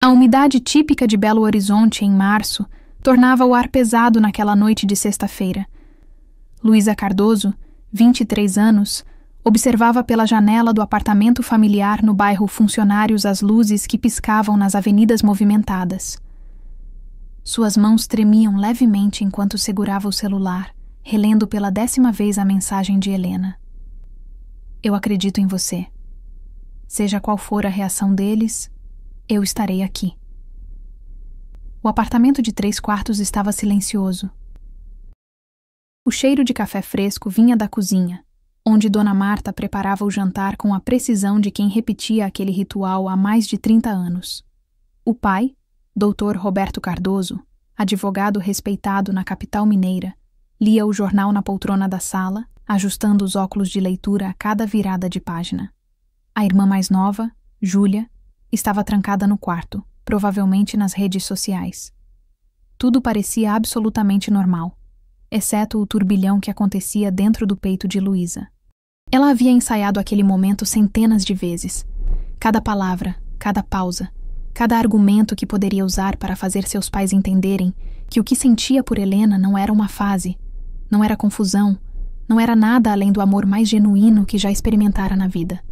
A umidade típica de Belo Horizonte em março tornava o ar pesado naquela noite de sexta-feira. Luísa Cardoso, 23 anos, observava pela janela do apartamento familiar no bairro Funcionários as luzes que piscavam nas avenidas movimentadas. Suas mãos tremiam levemente enquanto segurava o celular, relendo pela 10ª vez a mensagem de Helena. Eu acredito em você. Seja qual for a reação deles, eu estarei aqui. O apartamento de 3 quartos estava silencioso. O cheiro de café fresco vinha da cozinha, onde Dona Marta preparava o jantar com a precisão de quem repetia aquele ritual há mais de 30 anos. O pai, Dr. Roberto Cardoso, advogado respeitado na capital mineira, lia o jornal na poltrona da sala, ajustando os óculos de leitura a cada virada de página. A irmã mais nova, Júlia, estava trancada no quarto, provavelmente nas redes sociais. Tudo parecia absolutamente normal, exceto o turbilhão que acontecia dentro do peito de Luísa. Ela havia ensaiado aquele momento centenas de vezes. Cada palavra, cada pausa, cada argumento que poderia usar para fazer seus pais entenderem que o que sentia por Helena não era uma fase, não era confusão, não era nada além do amor mais genuíno que já experimentara na vida.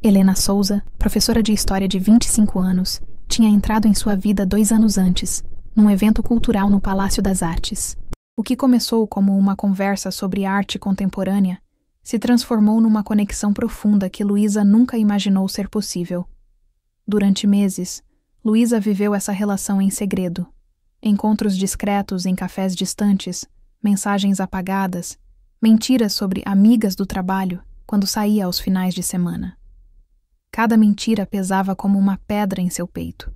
Helena Souza, professora de História de 25 anos, tinha entrado em sua vida 2 anos antes, num evento cultural no Palácio das Artes. O que começou como uma conversa sobre arte contemporânea se transformou numa conexão profunda que Luísa nunca imaginou ser possível. Durante meses, Luísa viveu essa relação em segredo. Encontros discretos em cafés distantes, mensagens apagadas, mentiras sobre amigas do trabalho quando saía aos finais de semana. Cada mentira pesava como uma pedra em seu peito.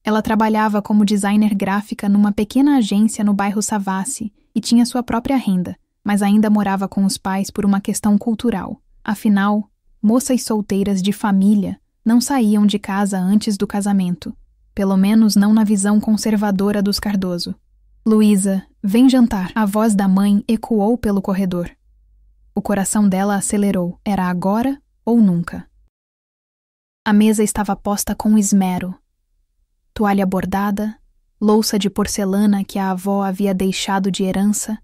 Ela trabalhava como designer gráfica numa pequena agência no bairro Savassi e tinha sua própria renda, mas ainda morava com os pais por uma questão cultural. Afinal, moças solteiras de família não saíam de casa antes do casamento, pelo menos não na visão conservadora dos Cardoso. Luísa, vem jantar. A voz da mãe ecoou pelo corredor. O coração dela acelerou. Era agora ou nunca. A mesa estava posta com esmero. Toalha bordada, louça de porcelana que a avó havia deixado de herança,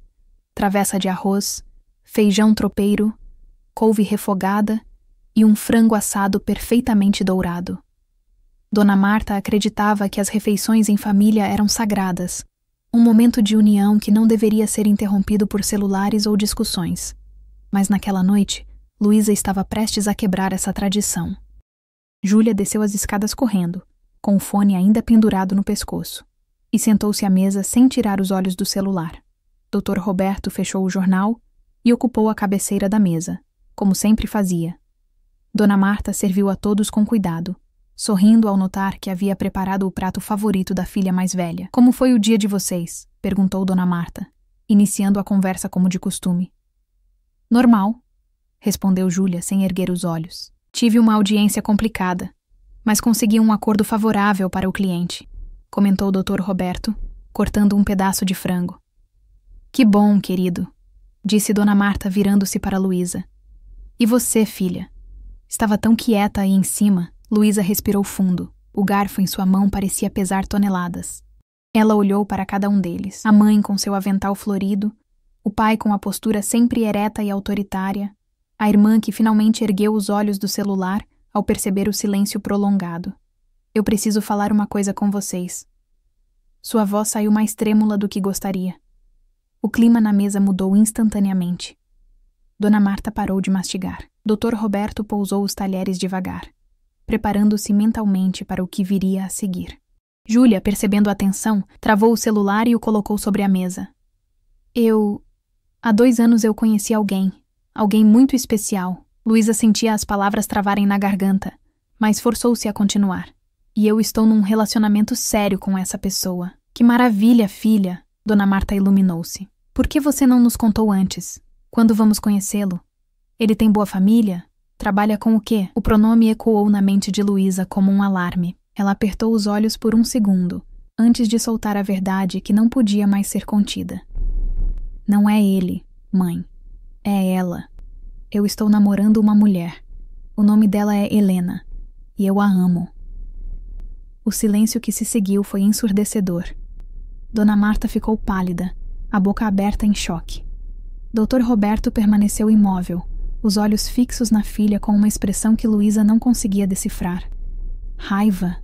travessa de arroz, feijão tropeiro, couve refogada e um frango assado perfeitamente dourado. Dona Marta acreditava que as refeições em família eram sagradas, um momento de união que não deveria ser interrompido por celulares ou discussões. Mas naquela noite, Luísa estava prestes a quebrar essa tradição. Júlia desceu as escadas correndo, com o fone ainda pendurado no pescoço, e sentou-se à mesa sem tirar os olhos do celular. Dr. Roberto fechou o jornal e ocupou a cabeceira da mesa, como sempre fazia. Dona Marta serviu a todos com cuidado, sorrindo ao notar que havia preparado o prato favorito da filha mais velha. Como foi o dia de vocês? Perguntou Dona Marta, iniciando a conversa como de costume. Normal, respondeu Júlia sem erguer os olhos. Tive uma audiência complicada, mas consegui um acordo favorável para o cliente, comentou o Dr. Roberto, cortando um pedaço de frango. Que bom, querido, disse Dona Marta virando-se para Luísa. E você, filha? Estava tão quieta aí em cima. Luísa respirou fundo. O garfo em sua mão parecia pesar toneladas. Ela olhou para cada um deles. A mãe com seu avental florido, o pai com a postura sempre ereta e autoritária, a irmã que finalmente ergueu os olhos do celular ao perceber o silêncio prolongado. Eu preciso falar uma coisa com vocês. Sua voz saiu mais trêmula do que gostaria. O clima na mesa mudou instantaneamente. Dona Marta parou de mastigar. Dr. Roberto pousou os talheres devagar, preparando-se mentalmente para o que viria a seguir. Júlia, percebendo a tensão, travou o celular e o colocou sobre a mesa. Há 2 anos eu conheci alguém muito especial. Luísa sentia as palavras travarem na garganta, mas forçou-se a continuar. E eu estou num relacionamento sério com essa pessoa. Que maravilha, filha! Dona Marta iluminou-se. Por que você não nos contou antes? Quando vamos conhecê-lo? Ele tem boa família? Trabalha com o quê? O pronome ecoou na mente de Luísa como um alarme. Ela apertou os olhos por um segundo, antes de soltar a verdade que não podia mais ser contida. Não é ele, mãe. É ela. Eu estou namorando uma mulher. O nome dela é Helena. E eu a amo. O silêncio que se seguiu foi ensurdecedor. Dona Marta ficou pálida, a boca aberta em choque. Dr. Roberto permaneceu imóvel, os olhos fixos na filha com uma expressão que Luísa não conseguia decifrar. Raiva?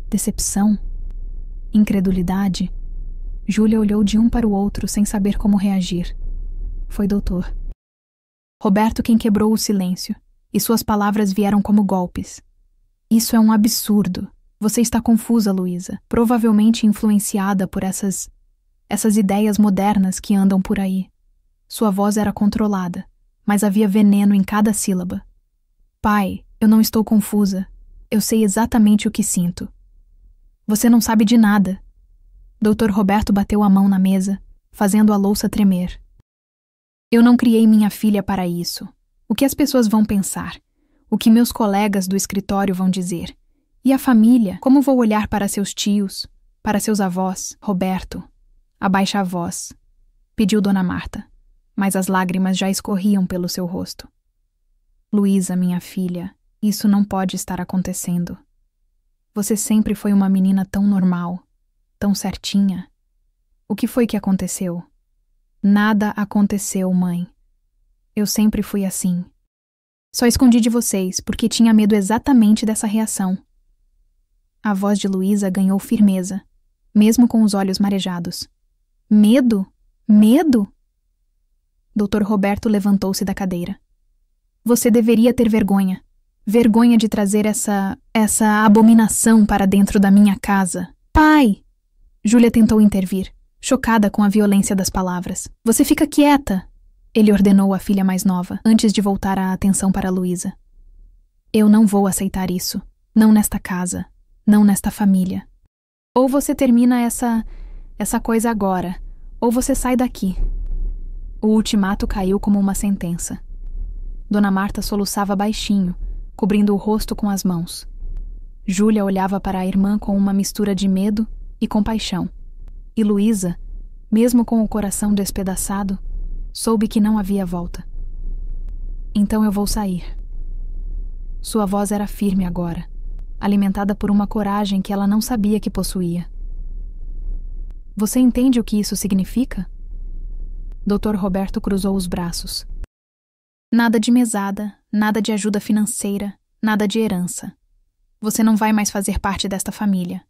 Decepção? Incredulidade? Júlia olhou de um para o outro sem saber como reagir. Foi doutor Roberto quem quebrou o silêncio, e suas palavras vieram como golpes. Isso é um absurdo. Você está confusa, Luísa, provavelmente influenciada por essas ideias modernas que andam por aí. Sua voz era controlada, mas havia veneno em cada sílaba. Pai, eu não estou confusa. Eu sei exatamente o que sinto. Você não sabe de nada. Dr. Roberto bateu a mão na mesa, fazendo a louça tremer. Eu não criei minha filha para isso. O que as pessoas vão pensar? O que meus colegas do escritório vão dizer? E a família? Como vou olhar para seus tios? Para seus avós? Roberto, abaixa a voz, pediu Dona Marta, mas as lágrimas já escorriam pelo seu rosto. Luísa, minha filha, isso não pode estar acontecendo. Você sempre foi uma menina tão normal, tão certinha. O que foi que aconteceu? Nada aconteceu, mãe. Eu sempre fui assim. Só escondi de vocês porque tinha medo exatamente dessa reação. A voz de Luísa ganhou firmeza, mesmo com os olhos marejados. Medo? Medo? Dr. Roberto levantou-se da cadeira. Você deveria ter vergonha. Vergonha de trazer essa abominação para dentro da minha casa. Pai! Júlia tentou intervir, chocada com a violência das palavras. Você fica quieta! Ele ordenou à filha mais nova, antes de voltar a atenção para Luísa. Eu não vou aceitar isso. Não nesta casa. Não nesta família. Ou você termina essa coisa agora, ou você sai daqui. O ultimato caiu como uma sentença. Dona Marta soluçava baixinho, cobrindo o rosto com as mãos. Júlia olhava para a irmã com uma mistura de medo e compaixão. E Luísa, mesmo com o coração despedaçado, soube que não havia volta. Então eu vou sair. Sua voz era firme agora, alimentada por uma coragem que ela não sabia que possuía. Você entende o que isso significa? Dr. Roberto cruzou os braços. Nada de mesada, nada de ajuda financeira, nada de herança. Você não vai mais fazer parte desta família.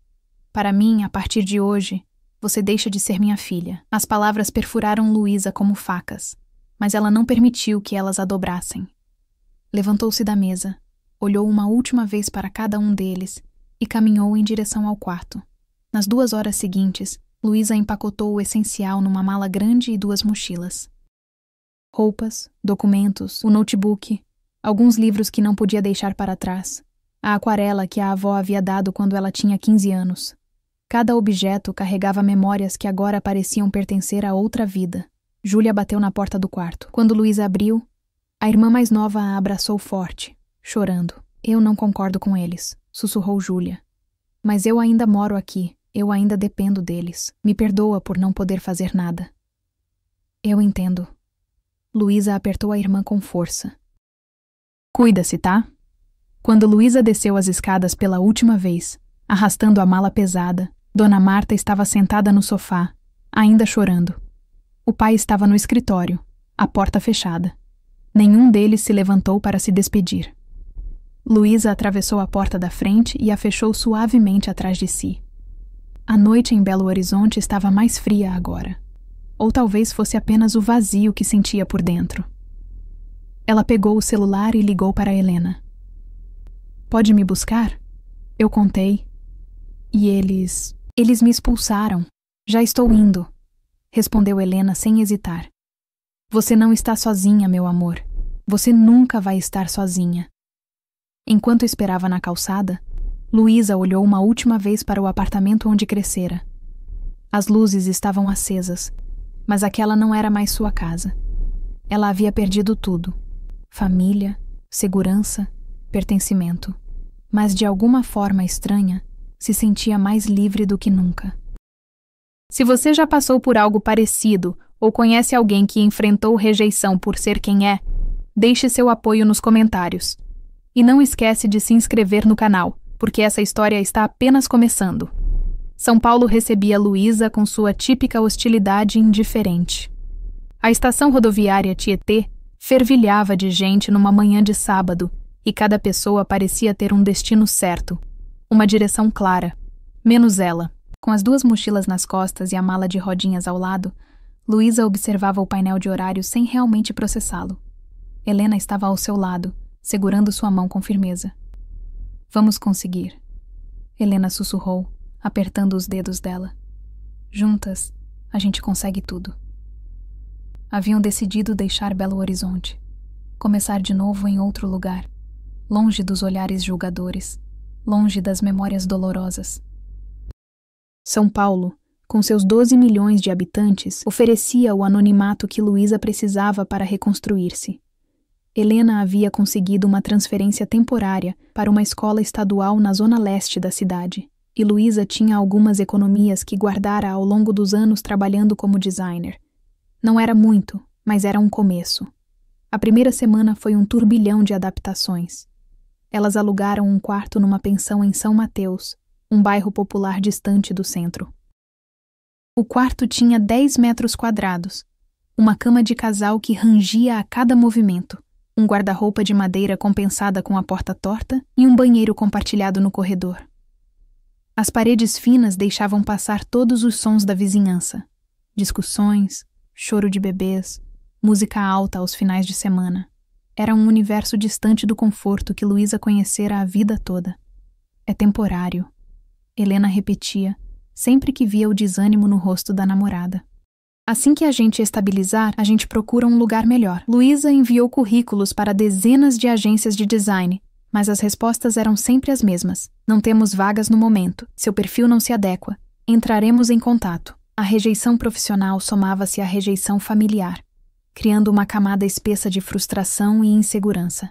Para mim, a partir de hoje, você deixa de ser minha filha. As palavras perfuraram Luísa como facas, mas ela não permitiu que elas a dobrassem. Levantou-se da mesa, olhou uma última vez para cada um deles e caminhou em direção ao quarto. Nas 2 horas seguintes, Luísa empacotou o essencial numa mala grande e 2 mochilas. Roupas, documentos, o notebook, alguns livros que não podia deixar para trás, a aquarela que a avó havia dado quando ela tinha 15 anos. Cada objeto carregava memórias que agora pareciam pertencer a outra vida. Júlia bateu na porta do quarto. Quando Luísa abriu, a irmã mais nova a abraçou forte, chorando. Eu não concordo com eles, sussurrou Júlia. Mas eu ainda moro aqui, eu ainda dependo deles. Me perdoa por não poder fazer nada. Eu entendo. Luísa apertou a irmã com força. Cuida-se, tá? Quando Luísa desceu as escadas pela última vez, arrastando a mala pesada, Dona Marta estava sentada no sofá, ainda chorando. O pai estava no escritório, a porta fechada. Nenhum deles se levantou para se despedir. Luísa atravessou a porta da frente e a fechou suavemente atrás de si. A noite em Belo Horizonte estava mais fria agora. Ou talvez fosse apenas o vazio que sentia por dentro. Ela pegou o celular e ligou para Helena. Pode me buscar? Eu contei. E eles me expulsaram. Já estou indo, respondeu Helena sem hesitar. Você não está sozinha, meu amor. Você nunca vai estar sozinha. Enquanto esperava na calçada, Luísa olhou uma última vez para o apartamento onde crescera. As luzes estavam acesas, mas aquela não era mais sua casa. Ela havia perdido tudo: família, segurança, pertencimento. Mas de alguma forma estranha, se sentia mais livre do que nunca. Se você já passou por algo parecido ou conhece alguém que enfrentou rejeição por ser quem é, deixe seu apoio nos comentários. E não esquece de se inscrever no canal. porque essa história está apenas começando. São Paulo recebia Luísa com sua típica hostilidade indiferente. A estação rodoviária Tietê fervilhava de gente numa manhã de sábado, e cada pessoa parecia ter um destino certo, uma direção clara, menos ela. Com as 2 mochilas nas costas e a mala de rodinhas ao lado, Luísa observava o painel de horário sem realmente processá-lo. Helena estava ao seu lado, segurando sua mão com firmeza. Vamos conseguir. Helena sussurrou, apertando os dedos dela. Juntas, a gente consegue tudo. Haviam decidido deixar Belo Horizonte, começar de novo em outro lugar, longe dos olhares julgadores, longe das memórias dolorosas. São Paulo, com seus 12 milhões de habitantes, oferecia o anonimato que Luísa precisava para reconstruir-se. Helena havia conseguido uma transferência temporária para uma escola estadual na zona leste da cidade, e Luísa tinha algumas economias que guardara ao longo dos anos trabalhando como designer. Não era muito, mas era um começo. A primeira semana foi um turbilhão de adaptações. Elas alugaram um quarto numa pensão em São Mateus, um bairro popular distante do centro. O quarto tinha 10 metros quadrados, uma cama de casal que rangia a cada movimento, um guarda-roupa de madeira compensada com a porta torta e um banheiro compartilhado no corredor. As paredes finas deixavam passar todos os sons da vizinhança, discussões, choro de bebês, música alta aos finais de semana. Era um universo distante do conforto que Luísa conhecera a vida toda. É temporário, Helena repetia, sempre que via o desânimo no rosto da namorada. Assim que a gente estabilizar, a gente procura um lugar melhor. Luísa enviou currículos para dezenas de agências de design, mas as respostas eram sempre as mesmas. Não temos vagas no momento. Seu perfil não se adequa. Entraremos em contato. A rejeição profissional somava-se à rejeição familiar, criando uma camada espessa de frustração e insegurança.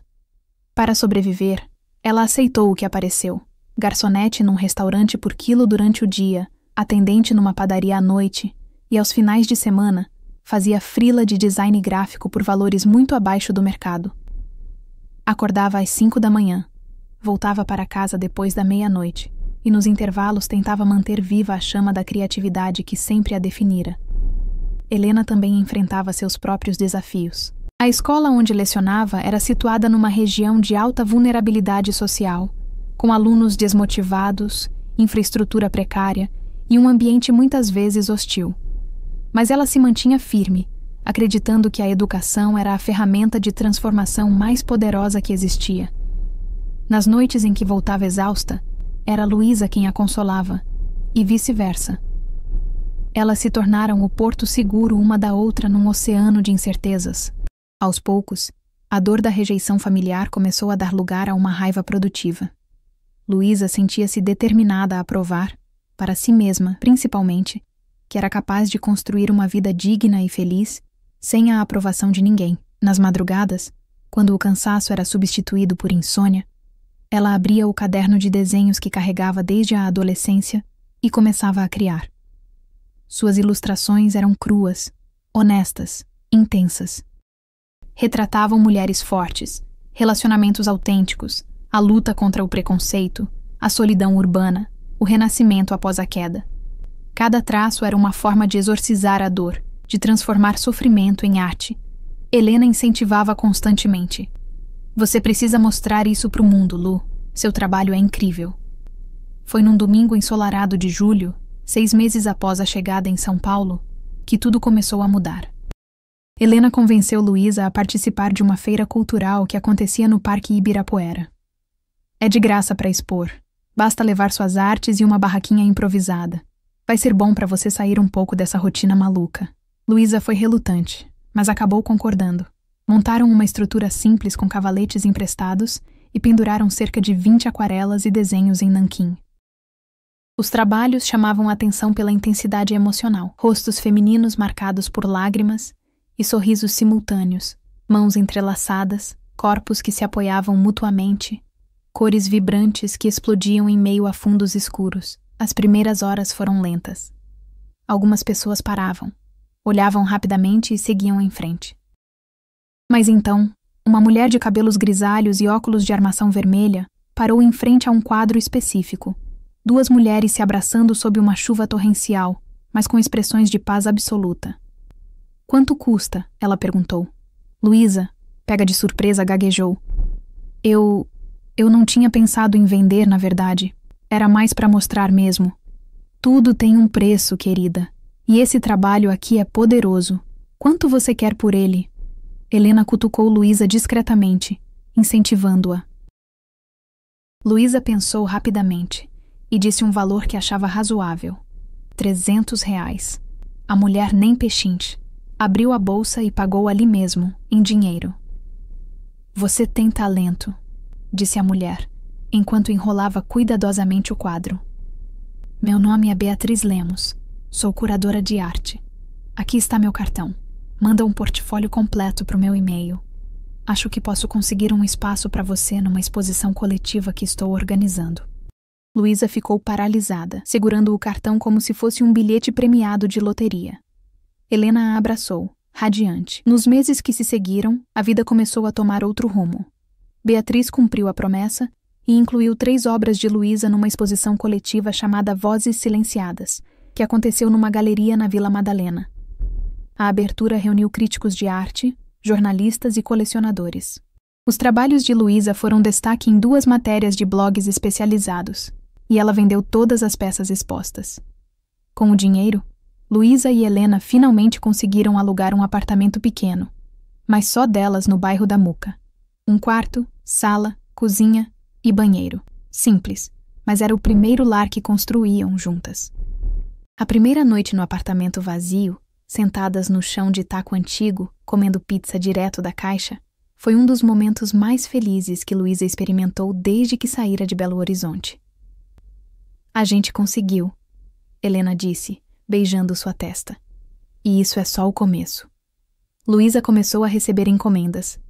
Para sobreviver, ela aceitou o que apareceu. Garçonete num restaurante por quilo durante o dia, atendente numa padaria à noite, e aos finais de semana, fazia freela de design gráfico por valores muito abaixo do mercado. Acordava às 5 da manhã, voltava para casa depois da meia-noite, e nos intervalos tentava manter viva a chama da criatividade que sempre a definira. Helena também enfrentava seus próprios desafios. A escola onde lecionava era situada numa região de alta vulnerabilidade social, com alunos desmotivados, infraestrutura precária e um ambiente muitas vezes hostil. Mas ela se mantinha firme, acreditando que a educação era a ferramenta de transformação mais poderosa que existia. Nas noites em que voltava exausta, era Luísa quem a consolava, e vice-versa. Elas se tornaram o porto seguro uma da outra num oceano de incertezas. Aos poucos, a dor da rejeição familiar começou a dar lugar a uma raiva produtiva. Luísa sentia-se determinada a provar, para si mesma, principalmente, que era capaz de construir uma vida digna e feliz, sem a aprovação de ninguém. Nas madrugadas, quando o cansaço era substituído por insônia, ela abria o caderno de desenhos que carregava desde a adolescência e começava a criar. Suas ilustrações eram cruas, honestas, intensas. Retratavam mulheres fortes, relacionamentos autênticos, a luta contra o preconceito, a solidão urbana, o renascimento após a queda. Cada traço era uma forma de exorcizar a dor, de transformar sofrimento em arte. Helena incentivava constantemente. Você precisa mostrar isso para o mundo, Lu. Seu trabalho é incrível. Foi num domingo ensolarado de julho, 6 meses após a chegada em São Paulo, que tudo começou a mudar. Helena convenceu Luísa a participar de uma feira cultural que acontecia no Parque Ibirapuera. É de graça para expor. Basta levar suas artes e uma barraquinha improvisada. Vai ser bom para você sair um pouco dessa rotina maluca. Luísa foi relutante, mas acabou concordando. Montaram uma estrutura simples com cavaletes emprestados e penduraram cerca de 20 aquarelas e desenhos em nanquim. Os trabalhos chamavam a atenção pela intensidade emocional. Rostos femininos marcados por lágrimas e sorrisos simultâneos, mãos entrelaçadas, corpos que se apoiavam mutuamente, cores vibrantes que explodiam em meio a fundos escuros. As primeiras horas foram lentas. Algumas pessoas paravam, olhavam rapidamente e seguiam em frente. Mas então, uma mulher de cabelos grisalhos e óculos de armação vermelha, parou em frente a um quadro específico. Duas mulheres se abraçando sob uma chuva torrencial, mas com expressões de paz absoluta. "Quanto custa?" ela perguntou. Luísa, pega de surpresa, gaguejou. Eu não tinha pensado em vender, na verdade. Era mais para mostrar mesmo. Tudo tem um preço, querida. E esse trabalho aqui é poderoso. Quanto você quer por ele?" Helena cutucou Luísa discretamente, incentivando-a. Luísa pensou rapidamente e disse um valor que achava razoável. R$300. A mulher nem pechinte. Abriu a bolsa e pagou ali mesmo, em dinheiro. "Você tem talento", disse a mulher, enquanto enrolava cuidadosamente o quadro. "Meu nome é Beatriz Lemos. Sou curadora de arte. Aqui está meu cartão. Manda um portfólio completo para o meu e-mail. Acho que posso conseguir um espaço para você numa exposição coletiva que estou organizando." Luísa ficou paralisada, segurando o cartão como se fosse um bilhete premiado de loteria. Helena a abraçou, radiante. Nos meses que se seguiram, a vida começou a tomar outro rumo. Beatriz cumpriu a promessa e incluiu 3 obras de Luísa numa exposição coletiva chamada Vozes Silenciadas, que aconteceu numa galeria na Vila Madalena. A abertura reuniu críticos de arte, jornalistas e colecionadores. Os trabalhos de Luísa foram destaque em 2 matérias de blogs especializados, e ela vendeu todas as peças expostas. Com o dinheiro, Luísa e Helena finalmente conseguiram alugar um apartamento pequeno, mas só delas no bairro da Muca. Um quarto, sala, cozinha e banheiro. Simples, mas era o primeiro lar que construíam juntas. A primeira noite no apartamento vazio, sentadas no chão de taco antigo, comendo pizza direto da caixa, foi um dos momentos mais felizes que Luísa experimentou desde que saíra de Belo Horizonte. "A gente conseguiu", Helena disse, beijando sua testa. "E isso é só o começo." Luísa começou a receber encomendas.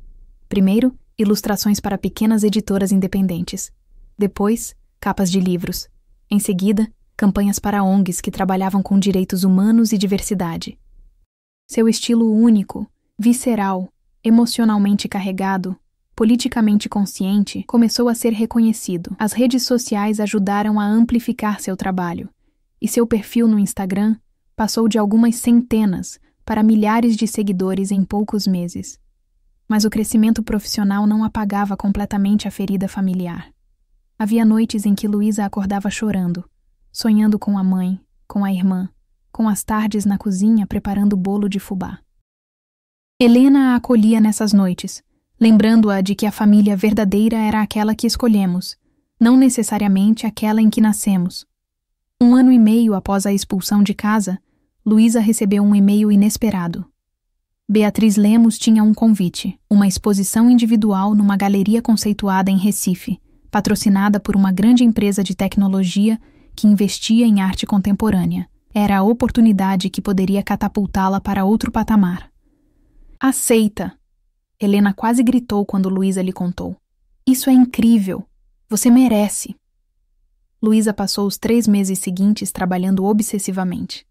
Primeiro, ilustrações para pequenas editoras independentes. Depois, capas de livros. Em seguida, campanhas para ONGs que trabalhavam com direitos humanos e diversidade. Seu estilo único, visceral, emocionalmente carregado, politicamente consciente, começou a ser reconhecido. As redes sociais ajudaram a amplificar seu trabalho, e seu perfil no Instagram passou de algumas centenas para milhares de seguidores em poucos meses. Mas o crescimento profissional não apagava completamente a ferida familiar. Havia noites em que Luísa acordava chorando, sonhando com a mãe, com a irmã, com as tardes na cozinha preparando bolo de fubá. Helena a acolhia nessas noites, lembrando-a de que a família verdadeira era aquela que escolhemos, não necessariamente aquela em que nascemos. 1 ano e meio após a expulsão de casa, Luísa recebeu um e-mail inesperado. Beatriz Lemos tinha um convite, uma exposição individual numa galeria conceituada em Recife, patrocinada por uma grande empresa de tecnologia que investia em arte contemporânea. Era a oportunidade que poderia catapultá-la para outro patamar. "Aceita!" Helena quase gritou quando Luísa lhe contou. "Isso é incrível! Você merece!" Luísa passou os 3 meses seguintes trabalhando obsessivamente.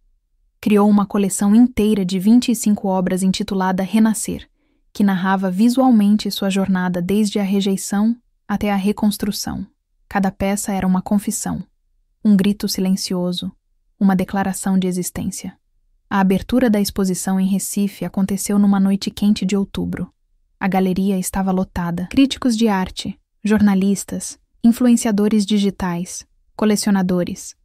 Criou uma coleção inteira de 25 obras intitulada Renascer, que narrava visualmente sua jornada desde a rejeição até a reconstrução. Cada peça era uma confissão, um grito silencioso, uma declaração de existência. A abertura da exposição em Recife aconteceu numa noite quente de outubro. A galeria estava lotada. Críticos de arte, jornalistas, influenciadores digitais, colecionadores.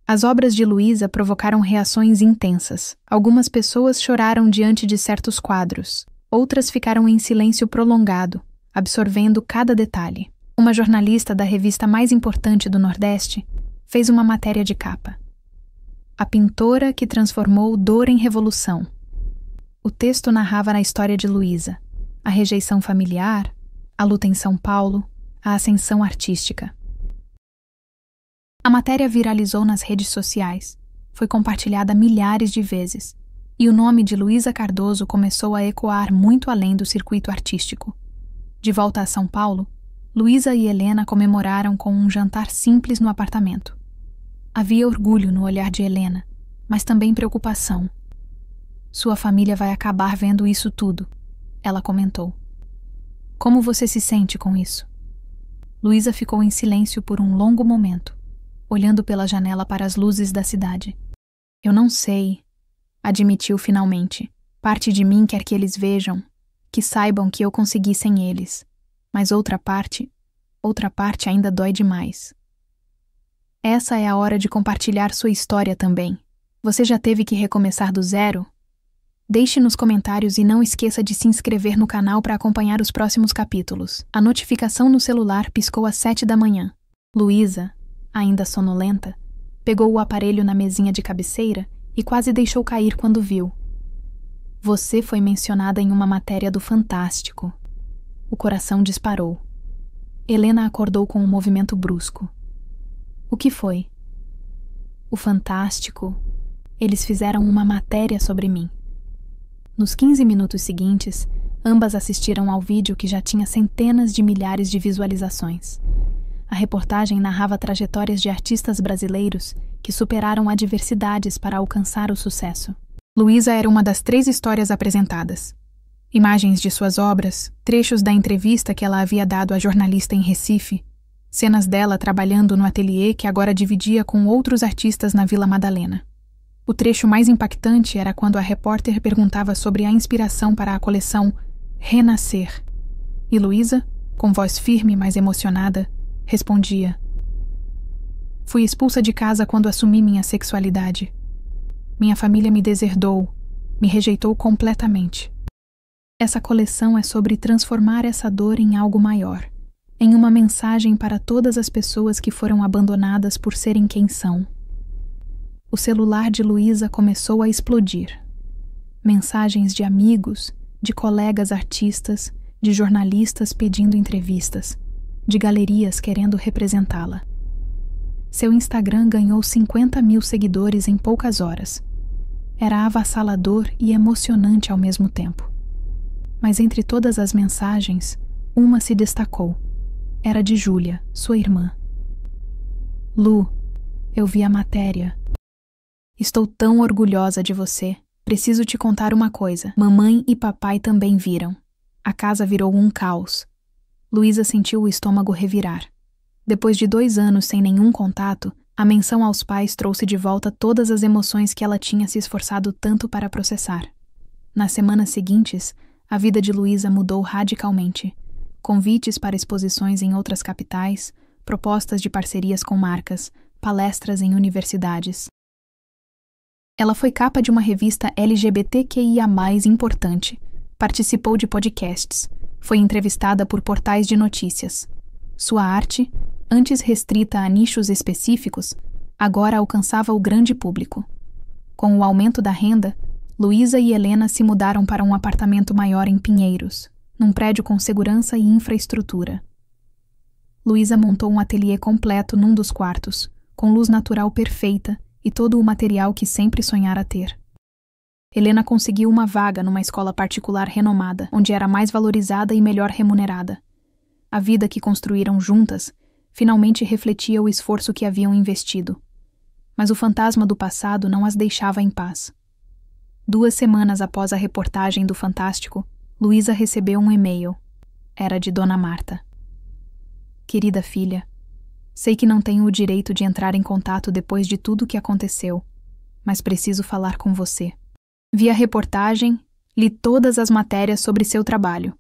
As obras de Luísa provocaram reações intensas. Algumas pessoas choraram diante de certos quadros. Outras ficaram em silêncio prolongado, absorvendo cada detalhe. Uma jornalista da revista mais importante do Nordeste fez uma matéria de capa. A pintora que transformou dor em revolução. O texto narrava a história de Luísa, a rejeição familiar, a luta em São Paulo, a ascensão artística. A matéria viralizou nas redes sociais, foi compartilhada milhares de vezes, e o nome de Luísa Cardoso começou a ecoar muito além do circuito artístico. De volta a São Paulo, Luísa e Helena comemoraram com um jantar simples no apartamento. Havia orgulho no olhar de Helena, mas também preocupação. "Sua família vai acabar vendo isso tudo", ela comentou. "Como você se sente com isso?" Luísa ficou em silêncio por um longo momento, olhando pela janela para as luzes da cidade. Eu não sei, admitiu finalmente. Parte de mim quer que eles vejam, que saibam que eu consegui sem eles. Mas outra parte ainda dói demais. Essa é a hora de compartilhar sua história também. Você já teve que recomeçar do zero? Deixe nos comentários e não esqueça de se inscrever no canal para acompanhar os próximos capítulos. A notificação no celular piscou às 7 da manhã. Luísa, ainda sonolenta, pegou o aparelho na mesinha de cabeceira e quase deixou cair quando viu. Você foi mencionada em uma matéria do Fantástico. O coração disparou. Helena acordou com um movimento brusco. O que foi? O Fantástico. Eles fizeram uma matéria sobre mim. Nos 15 minutos seguintes, ambas assistiram ao vídeo que já tinha centenas de milhares de visualizações. A reportagem narrava trajetórias de artistas brasileiros que superaram adversidades para alcançar o sucesso. Luísa era uma das 3 histórias apresentadas. Imagens de suas obras, trechos da entrevista que ela havia dado à jornalista em Recife, cenas dela trabalhando no ateliê que agora dividia com outros artistas na Vila Madalena. O trecho mais impactante era quando a repórter perguntava sobre a inspiração para a coleção Renascer. E Luísa, com voz firme, mas emocionada, respondia: Fui expulsa de casa quando assumi minha sexualidade. Minha família me deserdou, me rejeitou completamente. Essa coleção é sobre transformar essa dor em algo maior, em uma mensagem para todas as pessoas que foram abandonadas por serem quem são. O celular de Luísa começou a explodir. Mensagens de amigos, de colegas artistas, de jornalistas pedindo entrevistas, de galerias querendo representá-la. Seu Instagram ganhou 50 mil seguidores em poucas horas. Era avassalador e emocionante ao mesmo tempo. Mas entre todas as mensagens, uma se destacou. Era de Júlia, sua irmã. Lu, eu vi a matéria. Estou tão orgulhosa de você. Preciso te contar uma coisa. Mamãe e papai também viram. A casa virou um caos. Luísa sentiu o estômago revirar. Depois de 2 anos sem nenhum contato, a menção aos pais trouxe de volta todas as emoções que ela tinha se esforçado tanto para processar. Nas semanas seguintes, a vida de Luísa mudou radicalmente. Convites para exposições em outras capitais, propostas de parcerias com marcas, palestras em universidades. Ela foi capa de uma revista LGBTQIA+ importante, participou de podcasts, foi entrevistada por portais de notícias. Sua arte, antes restrita a nichos específicos, agora alcançava o grande público. Com o aumento da renda, Luísa e Helena se mudaram para um apartamento maior em Pinheiros, num prédio com segurança e infraestrutura. Luísa montou um ateliê completo num dos quartos, com luz natural perfeita e todo o material que sempre sonhara ter. Helena conseguiu uma vaga numa escola particular renomada, onde era mais valorizada e melhor remunerada. A vida que construíram juntas finalmente refletia o esforço que haviam investido. Mas o fantasma do passado não as deixava em paz. 2 semanas após a reportagem do Fantástico, Luísa recebeu um e-mail. Era de Dona Marta. Querida filha, sei que não tenho o direito de entrar em contato depois de tudo o que aconteceu, mas preciso falar com você. Vi a reportagem, li todas as matérias sobre seu trabalho.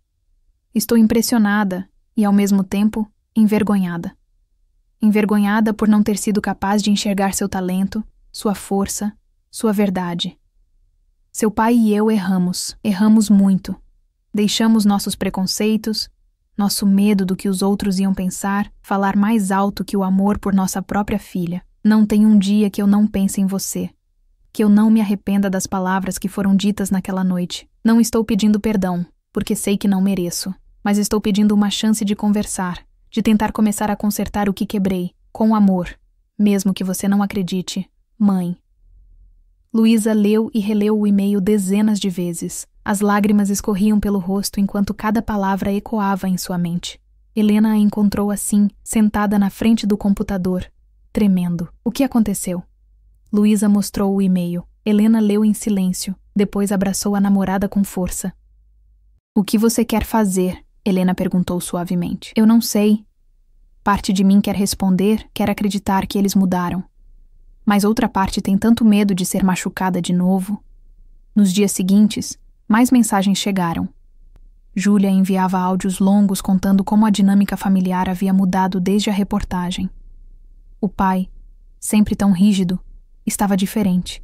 Estou impressionada e, ao mesmo tempo, envergonhada. Envergonhada por não ter sido capaz de enxergar seu talento, sua força, sua verdade. Seu pai e eu erramos muito. Deixamos nossos preconceitos, nosso medo do que os outros iam pensar, falar mais alto que o amor por nossa própria filha. Não tem um dia que eu não pense em você, que eu não me arrependa das palavras que foram ditas naquela noite. Não estou pedindo perdão, porque sei que não mereço, mas estou pedindo uma chance de conversar, de tentar começar a consertar o que quebrei, com amor, mesmo que você não acredite, mãe. Luísa leu e releu o e-mail dezenas de vezes. As lágrimas escorriam pelo rosto enquanto cada palavra ecoava em sua mente. Helena a encontrou assim, sentada na frente do computador, tremendo. O que aconteceu? Luísa mostrou o e-mail. Helena leu em silêncio, depois abraçou a namorada com força. O que você quer fazer? Helena perguntou suavemente. Eu não sei. Parte de mim quer responder, quer acreditar que eles mudaram. Mas outra parte tem tanto medo de ser machucada de novo. Nos dias seguintes, mais mensagens chegaram. Júlia enviava áudios longos contando como a dinâmica familiar havia mudado desde a reportagem. O pai, sempre tão rígido, estava diferente.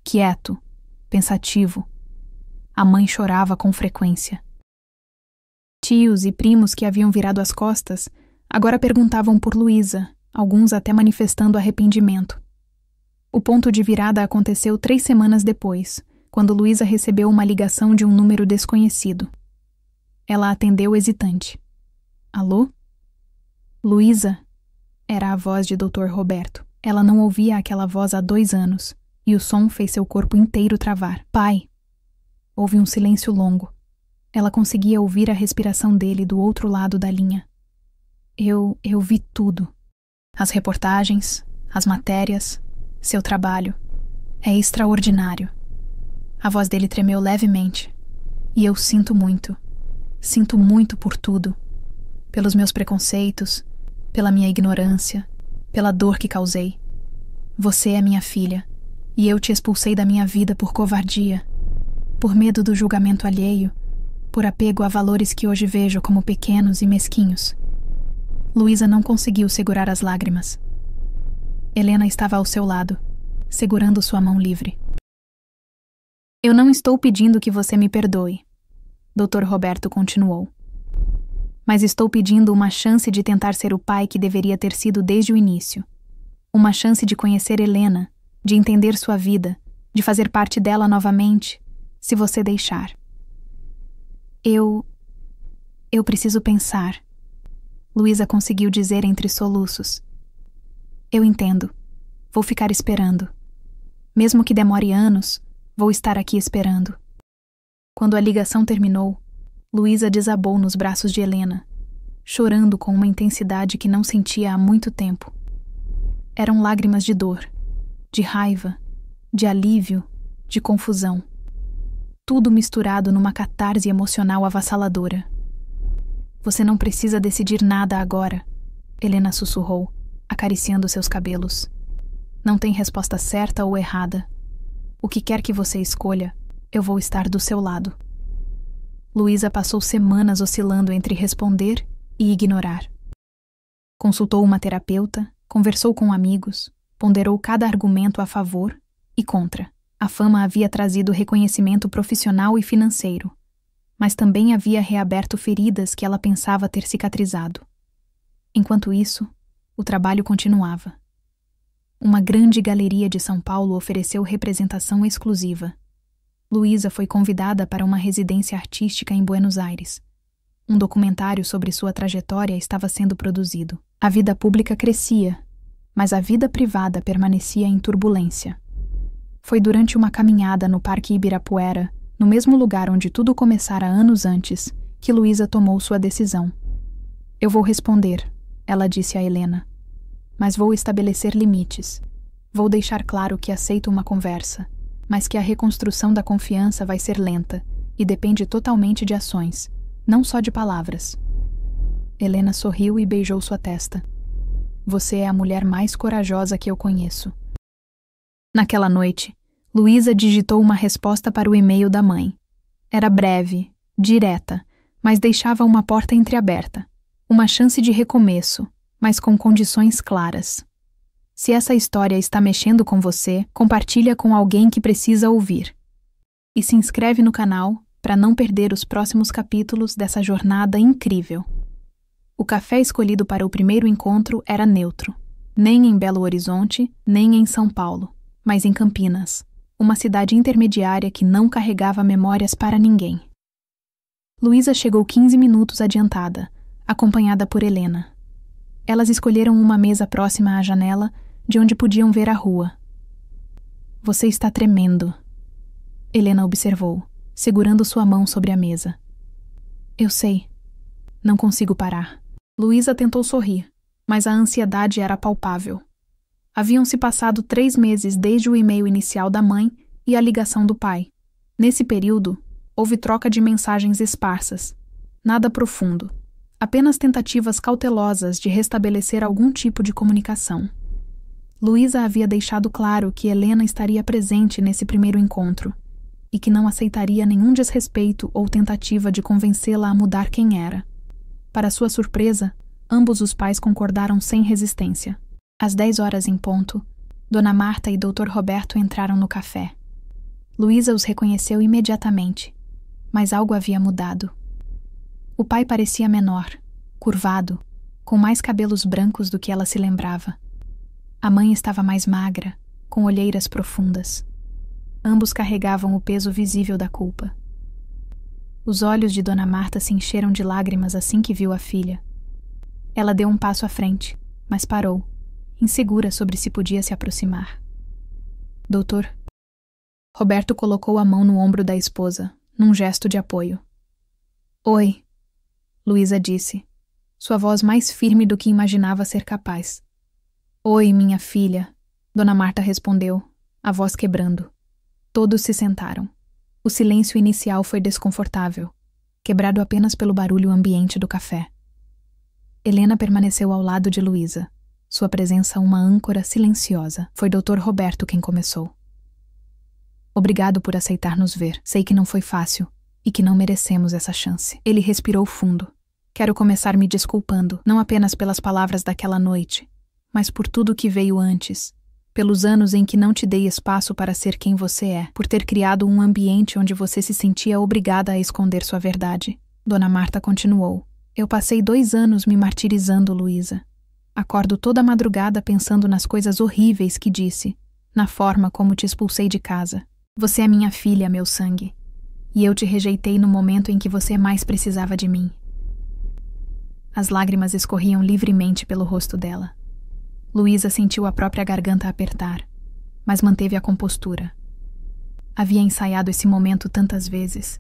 Quieto, pensativo. A mãe chorava com frequência. Tios e primos que haviam virado as costas agora perguntavam por Luísa, alguns até manifestando arrependimento. O ponto de virada aconteceu 3 semanas depois, quando Luísa recebeu uma ligação de um número desconhecido. Ela atendeu hesitante. Alô? Luísa? Era a voz de Dr. Roberto. Ela não ouvia aquela voz há 2 anos, e o som fez seu corpo inteiro travar. Pai! Houve um silêncio longo. Ela conseguia ouvir a respiração dele do outro lado da linha. Eu vi tudo. As reportagens, as matérias, seu trabalho. É extraordinário. A voz dele tremeu levemente. E eu sinto muito. Sinto muito por tudo. Pelos meus preconceitos, pela minha ignorância, pela dor que causei. Você é minha filha, e eu te expulsei da minha vida por covardia, por medo do julgamento alheio, por apego a valores que hoje vejo como pequenos e mesquinhos. Luísa não conseguiu segurar as lágrimas. Helena estava ao seu lado, segurando sua mão livre. Eu não estou pedindo que você me perdoe, Dr. Roberto continuou. Mas estou pedindo uma chance de tentar ser o pai que deveria ter sido desde o início. Uma chance de conhecer Helena, de entender sua vida, de fazer parte dela novamente, se você deixar. Eu preciso pensar. Luísa conseguiu dizer entre soluços. Eu entendo. Vou ficar esperando. Mesmo que demore anos, vou estar aqui esperando. Quando a ligação terminou, Luísa desabou nos braços de Helena, chorando com uma intensidade que não sentia há muito tempo. Eram lágrimas de dor, de raiva, de alívio, de confusão. Tudo misturado numa catarse emocional avassaladora. Você não precisa decidir nada agora, Helena sussurrou, acariciando seus cabelos. Não tem resposta certa ou errada. O que quer que você escolha, eu vou estar do seu lado. Luísa passou semanas oscilando entre responder e ignorar. Consultou uma terapeuta, conversou com amigos, ponderou cada argumento a favor e contra. A fama havia trazido reconhecimento profissional e financeiro, mas também havia reaberto feridas que ela pensava ter cicatrizado. Enquanto isso, o trabalho continuava. Uma grande galeria de São Paulo ofereceu representação exclusiva. Luísa foi convidada para uma residência artística em Buenos Aires. Um documentário sobre sua trajetória estava sendo produzido. A vida pública crescia, mas a vida privada permanecia em turbulência. Foi durante uma caminhada no Parque Ibirapuera, no mesmo lugar onde tudo começara anos antes, que Luísa tomou sua decisão. Eu vou responder, ela disse a Helena. Mas vou estabelecer limites. Vou deixar claro que aceito uma conversa, mas que a reconstrução da confiança vai ser lenta e depende totalmente de ações, não só de palavras. Helena sorriu e beijou sua testa. Você é a mulher mais corajosa que eu conheço. Naquela noite, Luísa digitou uma resposta para o e-mail da mãe. Era breve, direta, mas deixava uma porta entreaberta. Uma chance de recomeço, mas com condições claras. Se essa história está mexendo com você, compartilha com alguém que precisa ouvir. E se inscreve no canal para não perder os próximos capítulos dessa jornada incrível. O café escolhido para o primeiro encontro era neutro. Nem em Belo Horizonte, nem em São Paulo, mas em Campinas, uma cidade intermediária que não carregava memórias para ninguém. Luísa chegou 15 minutos adiantada, acompanhada por Helena. Elas escolheram uma mesa próxima à janela, de onde podiam ver a rua. Você está tremendo, Helena observou, segurando sua mão sobre a mesa. Eu sei. Não consigo parar. Luísa tentou sorrir, mas a ansiedade era palpável. Haviam se passado 3 meses desde o e-mail inicial da mãe e a ligação do pai. Nesse período, houve troca de mensagens esparsas. Nada profundo. Apenas tentativas cautelosas de restabelecer algum tipo de comunicação. Luísa havia deixado claro que Helena estaria presente nesse primeiro encontro e que não aceitaria nenhum desrespeito ou tentativa de convencê-la a mudar quem era. Para sua surpresa, ambos os pais concordaram sem resistência. Às 10 horas em ponto, Dona Marta e Dr. Roberto entraram no café. Luísa os reconheceu imediatamente, mas algo havia mudado. O pai parecia menor, curvado, com mais cabelos brancos do que ela se lembrava. A mãe estava mais magra, com olheiras profundas. Ambos carregavam o peso visível da culpa. Os olhos de Dona Marta se encheram de lágrimas assim que viu a filha. Ela deu um passo à frente, mas parou, insegura sobre se podia se aproximar. Doutor. Roberto colocou a mão no ombro da esposa, num gesto de apoio. Oi, Luísa disse, sua voz mais firme do que imaginava ser capaz. Oi, minha filha, Dona Marta respondeu, a voz quebrando. Todos se sentaram. O silêncio inicial foi desconfortável, quebrado apenas pelo barulho ambiente do café. Helena permaneceu ao lado de Luísa, sua presença uma âncora silenciosa. Foi Dr. Roberto quem começou. Obrigado por aceitar nos ver. Sei que não foi fácil e que não merecemos essa chance. Ele respirou fundo. Quero começar me desculpando, não apenas pelas palavras daquela noite, mas por tudo que veio antes, pelos anos em que não te dei espaço para ser quem você é, por ter criado um ambiente onde você se sentia obrigada a esconder sua verdade. Dona Marta continuou. Eu passei 2 anos me martirizando, Luísa. Acordo toda madrugada pensando nas coisas horríveis que disse, na forma como te expulsei de casa. Você é minha filha, meu sangue. E eu te rejeitei no momento em que você mais precisava de mim. As lágrimas escorriam livremente pelo rosto dela. Luísa sentiu a própria garganta apertar, mas manteve a compostura. Havia ensaiado esse momento tantas vezes,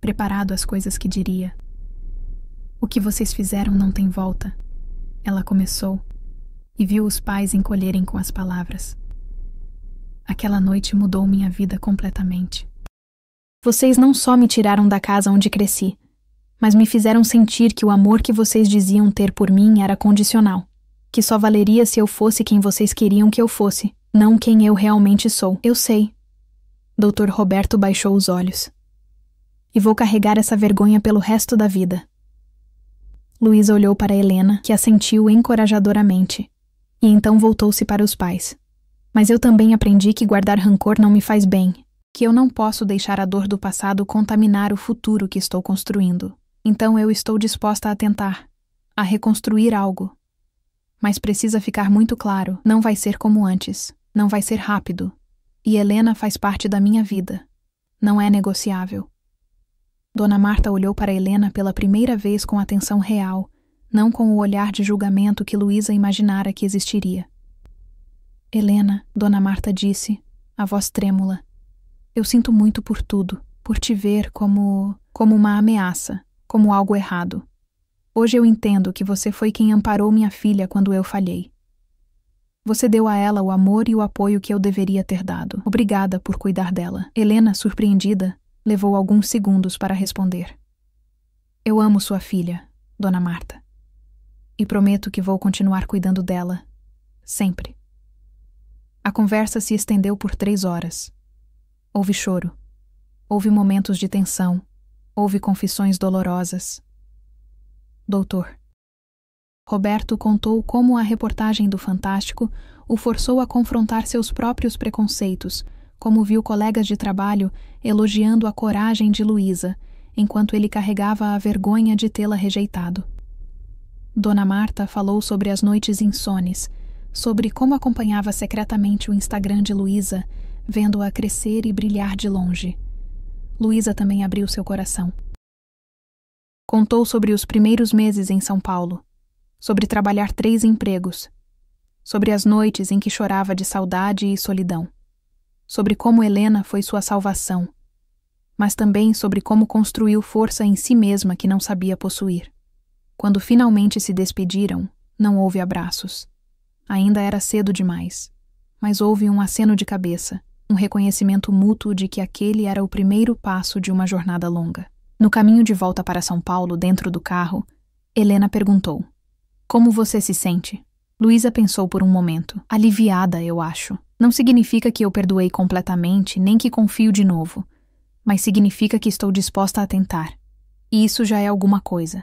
preparado as coisas que diria. O que vocês fizeram não tem volta. Ela começou, e viu os pais encolherem com as palavras. Aquela noite mudou minha vida completamente. Vocês não só me tiraram da casa onde cresci, mas me fizeram sentir que o amor que vocês diziam ter por mim era condicional, que só valeria se eu fosse quem vocês queriam que eu fosse, não quem eu realmente sou. Eu sei. Dr. Roberto baixou os olhos. E vou carregar essa vergonha pelo resto da vida. Luísa olhou para Helena, que assentiu encorajadoramente, e então voltou-se para os pais. Mas eu também aprendi que guardar rancor não me faz bem, que eu não posso deixar a dor do passado contaminar o futuro que estou construindo. Então eu estou disposta a tentar, a reconstruir algo. Mas precisa ficar muito claro, não vai ser como antes, não vai ser rápido. E Helena faz parte da minha vida. Não é negociável. Dona Marta olhou para Helena pela primeira vez com atenção real, não com o olhar de julgamento que Luísa imaginara que existiria. Helena, Dona Marta disse, a voz trêmula, eu sinto muito por tudo, por te ver como uma ameaça, como algo errado. Hoje eu entendo que você foi quem amparou minha filha quando eu falhei. Você deu a ela o amor e o apoio que eu deveria ter dado. Obrigada por cuidar dela. Helena, surpreendida, levou alguns segundos para responder. Eu amo sua filha, Dona Marta. E prometo que vou continuar cuidando dela, sempre. A conversa se estendeu por 3 horas. Houve choro. Houve momentos de tensão. Houve confissões dolorosas. Doutor. Roberto contou como a reportagem do Fantástico o forçou a confrontar seus próprios preconceitos, como viu colegas de trabalho elogiando a coragem de Luísa, enquanto ele carregava a vergonha de tê-la rejeitado. Dona Marta falou sobre as noites insones, sobre como acompanhava secretamente o Instagram de Luísa, vendo-a crescer e brilhar de longe. Luísa também abriu seu coração. Contou sobre os primeiros meses em São Paulo, sobre trabalhar 3 empregos, sobre as noites em que chorava de saudade e solidão, sobre como Helena foi sua salvação, mas também sobre como construiu força em si mesma que não sabia possuir. Quando finalmente se despediram, não houve abraços. Ainda era cedo demais, mas houve um aceno de cabeça, um reconhecimento mútuo de que aquele era o primeiro passo de uma jornada longa. No caminho de volta para São Paulo, dentro do carro, Helena perguntou. Como você se sente? Luísa pensou por um momento. Aliviada, eu acho. Não significa que eu perdoei completamente, nem que confio de novo. Mas significa que estou disposta a tentar. E isso já é alguma coisa.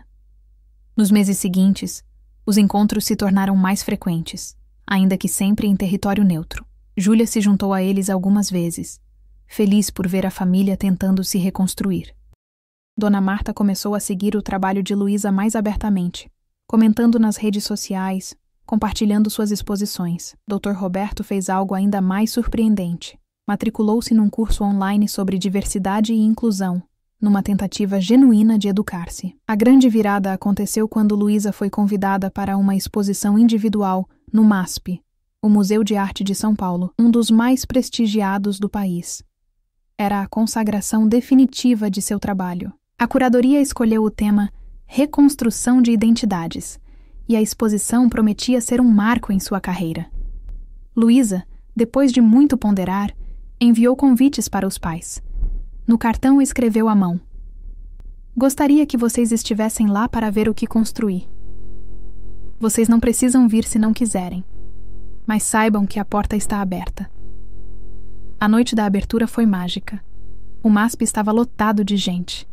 Nos meses seguintes, os encontros se tornaram mais frequentes, ainda que sempre em território neutro. Júlia se juntou a eles algumas vezes, feliz por ver a família tentando se reconstruir. Dona Marta começou a seguir o trabalho de Luísa mais abertamente, comentando nas redes sociais, compartilhando suas exposições. Dr. Roberto fez algo ainda mais surpreendente. Matriculou-se num curso online sobre diversidade e inclusão, numa tentativa genuína de educar-se. A grande virada aconteceu quando Luísa foi convidada para uma exposição individual no MASP, o Museu de Arte de São Paulo, um dos mais prestigiados do país. Era a consagração definitiva de seu trabalho. A curadoria escolheu o tema Reconstrução de Identidades, e a exposição prometia ser um marco em sua carreira. Luísa, depois de muito ponderar, enviou convites para os pais. No cartão escreveu à mão: Gostaria que vocês estivessem lá para ver o que construí. Vocês não precisam vir se não quiserem, mas saibam que a porta está aberta. A noite da abertura foi mágica. O MASP estava lotado de gente.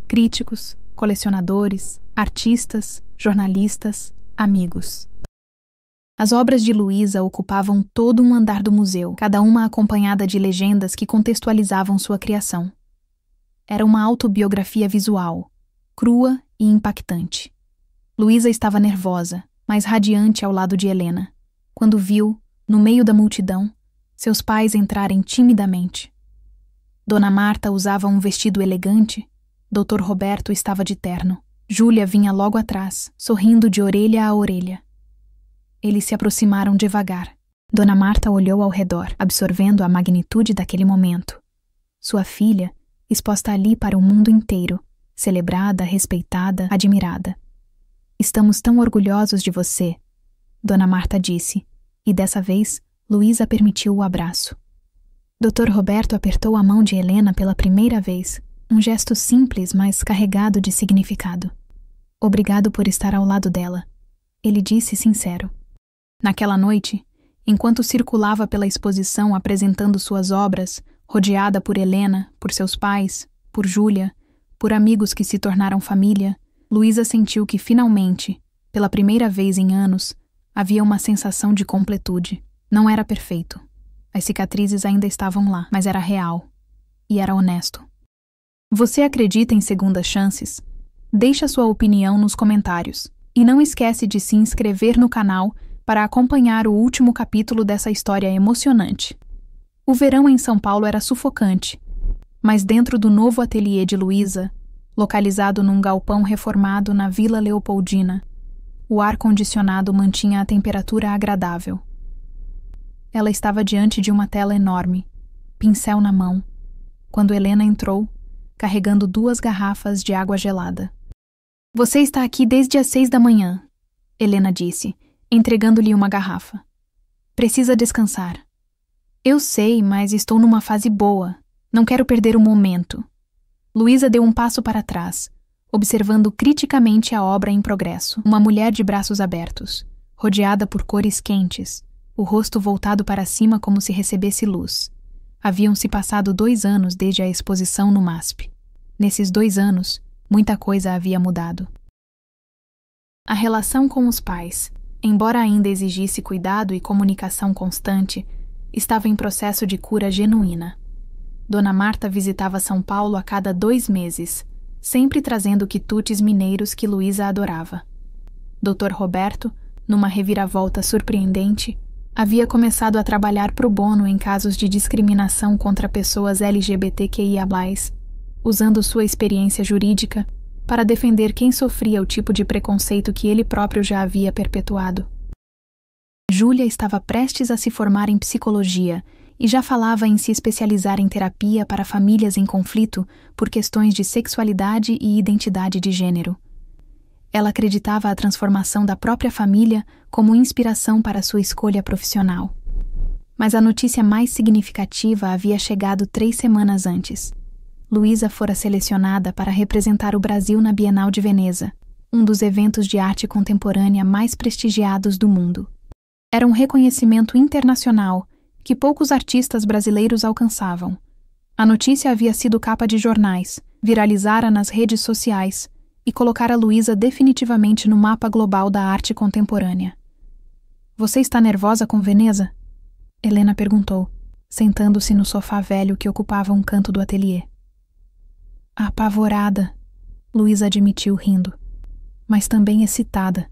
Críticos, colecionadores, artistas, jornalistas, amigos. As obras de Luísa ocupavam todo um andar do museu, cada uma acompanhada de legendas que contextualizavam sua criação. Era uma autobiografia visual, crua e impactante. Luísa estava nervosa, mas radiante ao lado de Helena, quando viu, no meio da multidão, seus pais entrarem timidamente. Dona Marta usava um vestido elegante, Dr. Roberto estava de terno. Júlia vinha logo atrás, sorrindo de orelha a orelha. Eles se aproximaram devagar. Dona Marta olhou ao redor, absorvendo a magnitude daquele momento. Sua filha, exposta ali para o mundo inteiro, celebrada, respeitada, admirada. Estamos tão orgulhosos de você, Dona Marta disse, e dessa vez, Luísa permitiu o abraço. Dr. Roberto apertou a mão de Helena pela primeira vez, um gesto simples, mas carregado de significado. Obrigado por estar ao lado dela, ele disse sincero. Naquela noite, enquanto circulava pela exposição apresentando suas obras, rodeada por Helena, por seus pais, por Júlia, por amigos que se tornaram família, Luísa sentiu que finalmente, pela primeira vez em anos, havia uma sensação de completude. Não era perfeito. As cicatrizes ainda estavam lá, mas era real. E era honesto. Você acredita em segundas chances? Deixa sua opinião nos comentários. E não esquece de se inscrever no canal para acompanhar o último capítulo dessa história emocionante. O verão em São Paulo era sufocante, mas dentro do novo ateliê de Luísa, localizado num galpão reformado na Vila Leopoldina, o ar-condicionado mantinha a temperatura agradável. Ela estava diante de uma tela enorme, pincel na mão, quando Helena entrou, carregando 2 garrafas de água gelada. Você está aqui desde as 6 da manhã, Helena disse, entregando-lhe uma garrafa. Precisa descansar. Eu sei, mas estou numa fase boa. Não quero perder o momento. Luísa deu um passo para trás, observando criticamente a obra em progresso. Uma mulher de braços abertos, rodeada por cores quentes, o rosto voltado para cima como se recebesse luz. Haviam-se passado 2 anos desde a exposição no MASP. Nesses 2 anos, muita coisa havia mudado. A relação com os pais, embora ainda exigisse cuidado e comunicação constante, estava em processo de cura genuína. Dona Marta visitava São Paulo a cada 2 meses, sempre trazendo quitutes mineiros que Luísa adorava. Dr. Roberto, numa reviravolta surpreendente, havia começado a trabalhar pro bono em casos de discriminação contra pessoas LGBTQIA+, usando sua experiência jurídica para defender quem sofria o tipo de preconceito que ele próprio já havia perpetuado. Júlia estava prestes a se formar em psicologia e já falava em se especializar em terapia para famílias em conflito por questões de sexualidade e identidade de gênero. Ela acreditava a transformação da própria família como inspiração para sua escolha profissional. Mas a notícia mais significativa havia chegado 3 semanas antes. Luísa fora selecionada para representar o Brasil na Bienal de Veneza. um dos eventos de arte contemporânea mais prestigiados do mundo. Era um reconhecimento internacional que poucos artistas brasileiros alcançavam. A notícia havia sido capa de jornais, viralizara nas redes sociais e colocara Luísa definitivamente no mapa global da arte contemporânea. Você está nervosa com Veneza? Helena perguntou, sentando-se no sofá velho que ocupava um canto do ateliê. Apavorada, Luísa admitiu rindo, mas também excitada.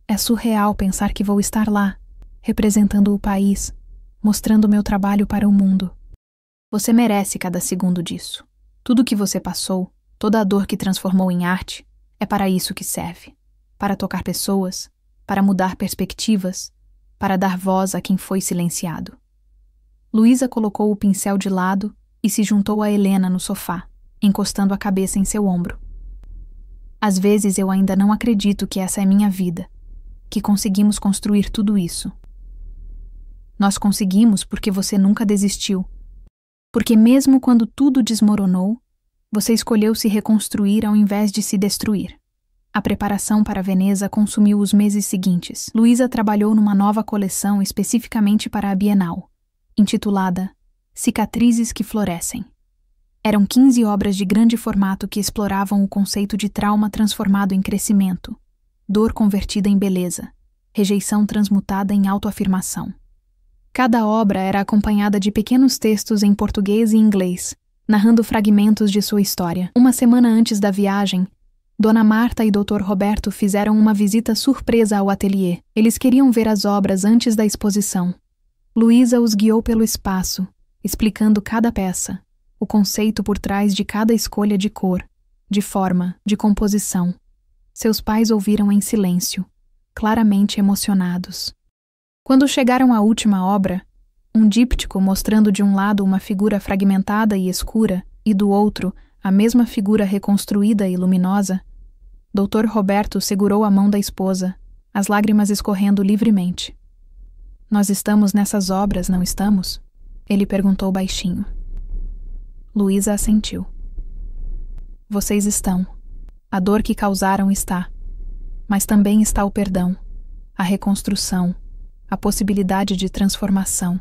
É surreal pensar que vou estar lá, representando o país, mostrando meu trabalho para o mundo. Você merece cada segundo disso. Tudo que você passou, toda a dor que transformou em arte, é para isso que serve. Para tocar pessoas, para mudar perspectivas, para dar voz a quem foi silenciado. Luísa colocou o pincel de lado e se juntou a Helena no sofá, encostando a cabeça em seu ombro. Às vezes eu ainda não acredito que essa é minha vida, que conseguimos construir tudo isso. Nós conseguimos porque você nunca desistiu. Porque mesmo quando tudo desmoronou, você escolheu se reconstruir ao invés de se destruir. A preparação para Veneza consumiu os meses seguintes. Luísa trabalhou numa nova coleção especificamente para a Bienal, intitulada Cicatrizes que Florescem. Eram 15 obras de grande formato que exploravam o conceito de trauma transformado em crescimento, dor convertida em beleza, rejeição transmutada em autoafirmação. Cada obra era acompanhada de pequenos textos em português e inglês, narrando fragmentos de sua história. Uma semana antes da viagem, Dona Marta e Dr. Roberto fizeram uma visita surpresa ao ateliê. Eles queriam ver as obras antes da exposição. Luísa os guiou pelo espaço, explicando cada peça, o conceito por trás de cada escolha de cor, de forma, de composição. Seus pais ouviram em silêncio, claramente emocionados. Quando chegaram à última obra, um díptico mostrando de um lado uma figura fragmentada e escura e do outro a mesma figura reconstruída e luminosa, Dr. Roberto segurou a mão da esposa, as lágrimas escorrendo livremente. Nós estamos nessas obras, não estamos? Ele perguntou baixinho. Luísa assentiu. Vocês estão. A dor que causaram está. Mas também está o perdão, a reconstrução, a possibilidade de transformação.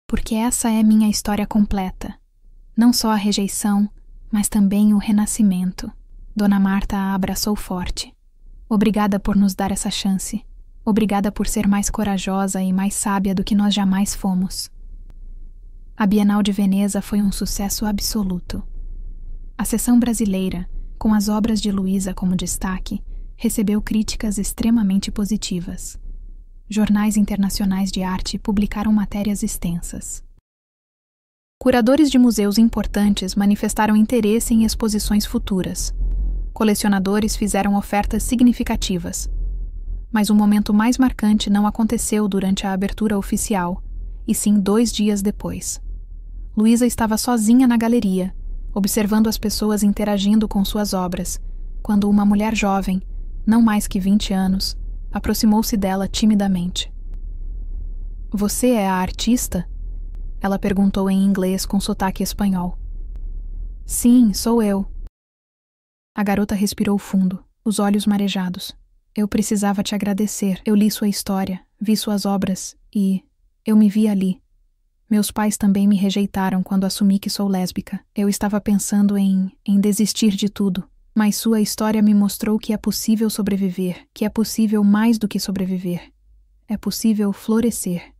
Porque essa é minha história completa. Não só a rejeição, mas também o renascimento. Dona Marta a abraçou forte. Obrigada por nos dar essa chance. Obrigada por ser mais corajosa e mais sábia do que nós jamais fomos. A Bienal de Veneza foi um sucesso absoluto. A seção brasileira, com as obras de Luísa como destaque, recebeu críticas extremamente positivas. Jornais internacionais de arte publicaram matérias extensas. Curadores de museus importantes manifestaram interesse em exposições futuras. Colecionadores fizeram ofertas significativas. Mas o momento mais marcante não aconteceu durante a abertura oficial, e sim 2 dias depois. Luísa estava sozinha na galeria, observando as pessoas interagindo com suas obras, quando uma mulher jovem, não mais que 20 anos, aproximou-se dela timidamente. Você é a artista? Ela perguntou em inglês com sotaque espanhol. Sim, sou eu. A garota respirou fundo, os olhos marejados. Eu precisava te agradecer. Eu li sua história, vi suas obras e eu me vi ali. Meus pais também me rejeitaram quando assumi que sou lésbica. Eu estava pensando em desistir de tudo. Mas sua história me mostrou que é possível sobreviver, que é possível mais do que sobreviver. É possível florescer.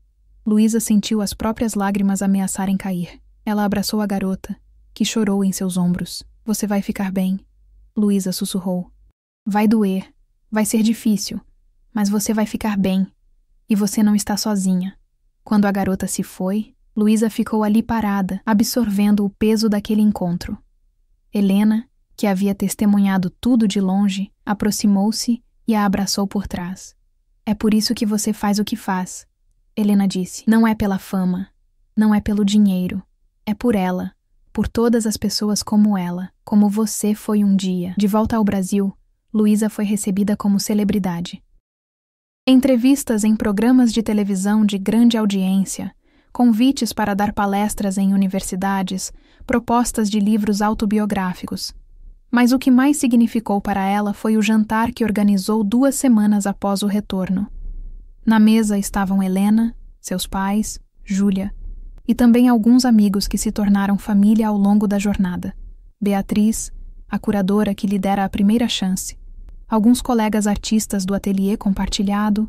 Luísa sentiu as próprias lágrimas ameaçarem cair. Ela abraçou a garota, que chorou em seus ombros. Você vai ficar bem, Luísa sussurrou. Vai doer, vai ser difícil, mas você vai ficar bem. E você não está sozinha. Quando a garota se foi, Luísa ficou ali parada, absorvendo o peso daquele encontro. Helena, que havia testemunhado tudo de longe, aproximou-se e a abraçou por trás. É por isso que você faz o que faz, Helena disse. Não é pela fama, não é pelo dinheiro, é por ela, por todas as pessoas como ela, como você foi um dia. De volta ao Brasil, Luísa foi recebida como celebridade. Entrevistas em programas de televisão de grande audiência, convites para dar palestras em universidades, propostas de livros autobiográficos. Mas o que mais significou para ela foi o jantar que organizou 2 semanas após o retorno. Na mesa estavam Helena, seus pais, Júlia, e também alguns amigos que se tornaram família ao longo da jornada. Beatriz, a curadora que lhe dera a primeira chance, alguns colegas artistas do ateliê compartilhado,